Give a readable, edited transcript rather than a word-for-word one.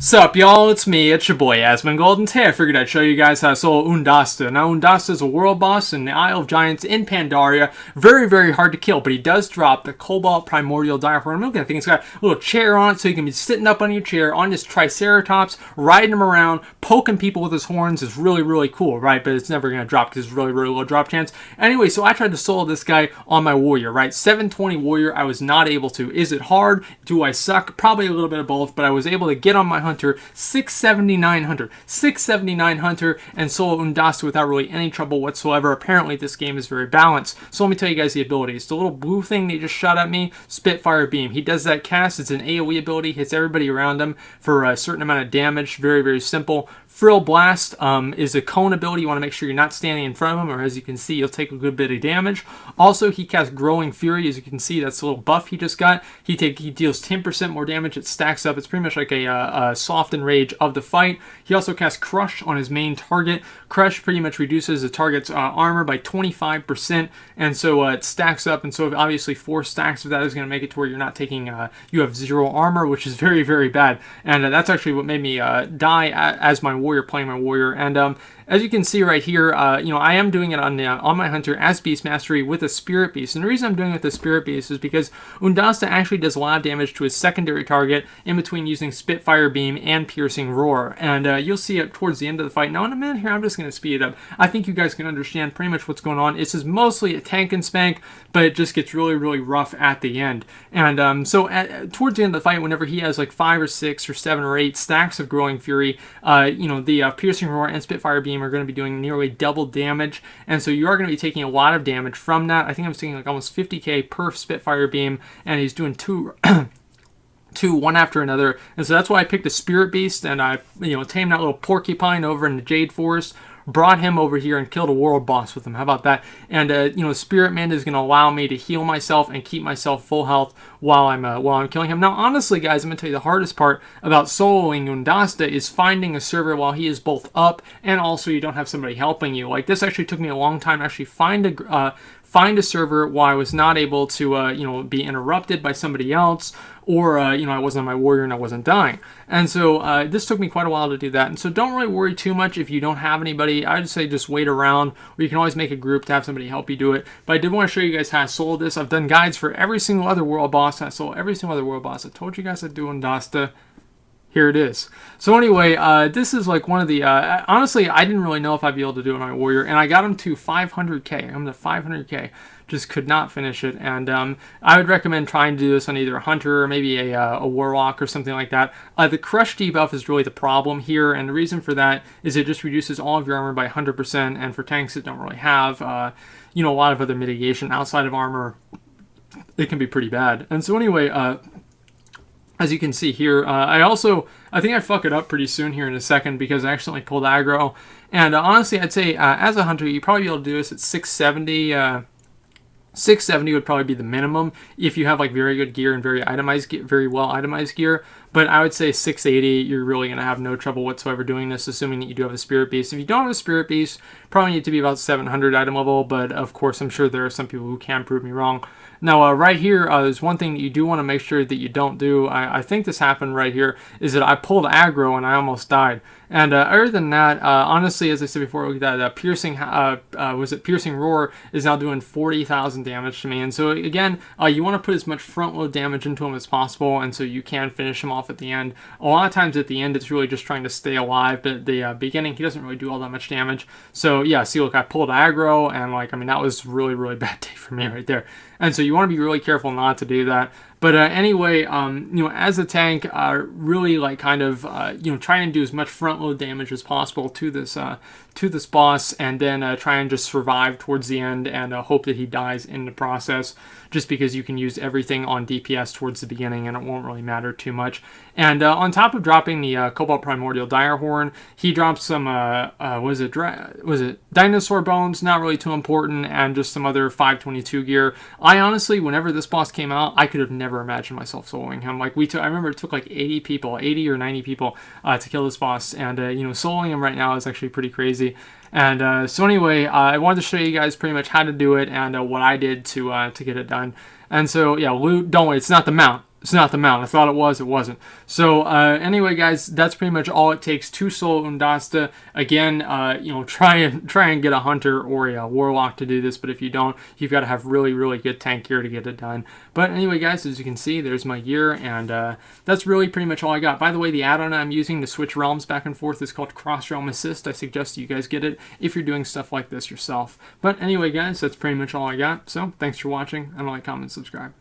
Sup y'all, it's me, it's your boy Asmongold, and today I figured I'd show you guys how to solo Oondasta. Now Oondasta is a world boss in the Isle of Giants in Pandaria. Very, very hard to kill, but he does drop the Cobalt Primordial Direhorn. I'm looking at things, it's got a little chair on it, so you can be sitting up on your chair on this Triceratops, riding him around, poking people with his horns. Is really, really cool, right? But it's never going to drop because it's really, really low drop chance. Anyway, so I tried to solo this guy on my warrior, right? 720 warrior, I was not able to. Is it hard? Do I suck? Probably a little bit of both, but I was able to get on my hunter, 679 hunter, and solo Oondasta without really any trouble whatsoever. Apparently this game is very balanced. So let me tell you guys the abilities. The little blue thing that just shot at me, Spitfire Beam. He does that cast. It's an AoE ability, hits everybody around him for a certain amount of damage. Very, very simple. Frill Blast is a cone ability. You want to make sure you're not standing in front of him, or as you can see, you'll take a good bit of damage. Also, he casts Growing Fury. As you can see, that's a little buff he just got. He deals 10% more damage. It stacks up. It's pretty much like a softened rage of the fight. He also casts Crush on his main target. Crush pretty much reduces the target's armor by 25%, and so it stacks up. And so obviously 4 stacks of that is going to make it to where you're not taking, you have 0 armor, which is very, very bad. And that's actually what made me die as my warrior, playing my warrior. And as you can see right here, I am doing it on my hunter as Beast Mastery with a Spirit Beast. And the reason I'm doing it with the Spirit Beast is because Oondasta actually does a lot of damage to his secondary target in between using Spitfire Beam and Piercing Roar. And you'll see it towards the end of the fight. Now in a minute here, I'm just going to speed it up. I think you guys can understand pretty much what's going on. This is mostly a tank and spank, but it just gets really, really rough at the end. And towards the end of the fight, whenever he has like 5 or 6 or 7 or 8 stacks of Growing Fury, the Piercing Roar and Spitfire Beam are going to be doing nearly double damage, and so you are going to be taking a lot of damage from that. I think I'm seeing like almost 50k per Spitfire Beam, and he's doing two one after another. And so that's why I picked a Spirit Beast, and I tamed that little porcupine over in the Jade Forest, brought him over here and killed a world boss with him. How about that? And Spirit Mend is going to allow me to heal myself and keep myself full health while I'm killing him. Now, honestly, guys, I'm going to tell you the hardest part about soloing Oondasta is finding a server while he is both up and also you don't have somebody helping you. Like, this actually took me a long time to actually find a server while I was not able to be interrupted by somebody else, or I wasn't on my warrior and I wasn't dying. And so this took me quite a while to do that. And so don't really worry too much if you don't have anybody. I'd say just wait around, or you can always make a group to have somebody help you do it. But I did want to show you guys how to solo this. I've done guides for every single other world boss. I solo every single other world boss. I told you guys I'd do Oondasta. Here it is. So anyway, this is like one of the, honestly, I didn't really know if I'd be able to do it on my warrior, and I got him to 500k. I'm to 500k. Just could not finish it, and I would recommend trying to do this on either a hunter or maybe a warlock or something like that. The crush debuff is really the problem here, and the reason for that is it just reduces all of your armor by 100%, and for tanks that don't really have, a lot of other mitigation outside of armor, it can be pretty bad. And so anyway, as you can see here, I think I fuck it up pretty soon here in a second because I accidentally pulled aggro. And honestly, I'd say as a hunter, you'd probably be able to do this at 670. 670 would probably be the minimum if you have like very good gear and very well itemized gear. But I would say 680, you're really going to have no trouble whatsoever doing this, assuming that you do have a Spirit Beast. If you don't have a Spirit Beast, probably need to be about 700 item level, but of course I'm sure there are some people who can prove me wrong. Now right here, there's one thing that you do want to make sure that you don't do. I think this happened right here, is that I pulled aggro and I almost died. And other than that, honestly, as I said before, that Piercing Roar is now doing 40,000 damage to me. And so again, you want to put as much front load damage into him as possible, and so you can finish him off at the end. A lot of times at the end, it's really just trying to stay alive, but at the beginning, he doesn't really do all that much damage. So yeah, see, look, I pulled aggro, and that was really, really bad day for me right there. And so you want to be really careful not to do that. But anyway, as a tank, really try and do as much front load damage as possible to this boss, and then try and just survive towards the end and hope that he dies in the process. Just because you can use everything on DPS towards the beginning and it won't really matter too much. And on top of dropping the Cobalt Primordial Direhorn, he drops some was it Dinosaur Bones? Not really too important, and just some other 522 gear. I honestly, whenever this boss came out, I could have never imagined myself soloing him. I remember it took like 80 or 90 people to kill this boss, and soloing him right now is actually pretty crazy. And so anyway, I wanted to show you guys pretty much how to do it and what I did to get it done. And so yeah, loot, don't worry, it's not the mount. It's not the mount. I thought it was. It wasn't. So anyway, guys, that's pretty much all it takes to solo Oondasta. Again, you know, try and get a hunter or a warlock to do this. But if you don't, you've got to have really, really good tank gear to get it done. But anyway, guys, as you can see, there's my gear, and that's really pretty much all I got. By the way, the add-on I'm using to switch realms back and forth is called Cross Realm Assist. I suggest you guys get it if you're doing stuff like this yourself. But anyway, guys, that's pretty much all I got. So thanks for watching, and like, comment, subscribe.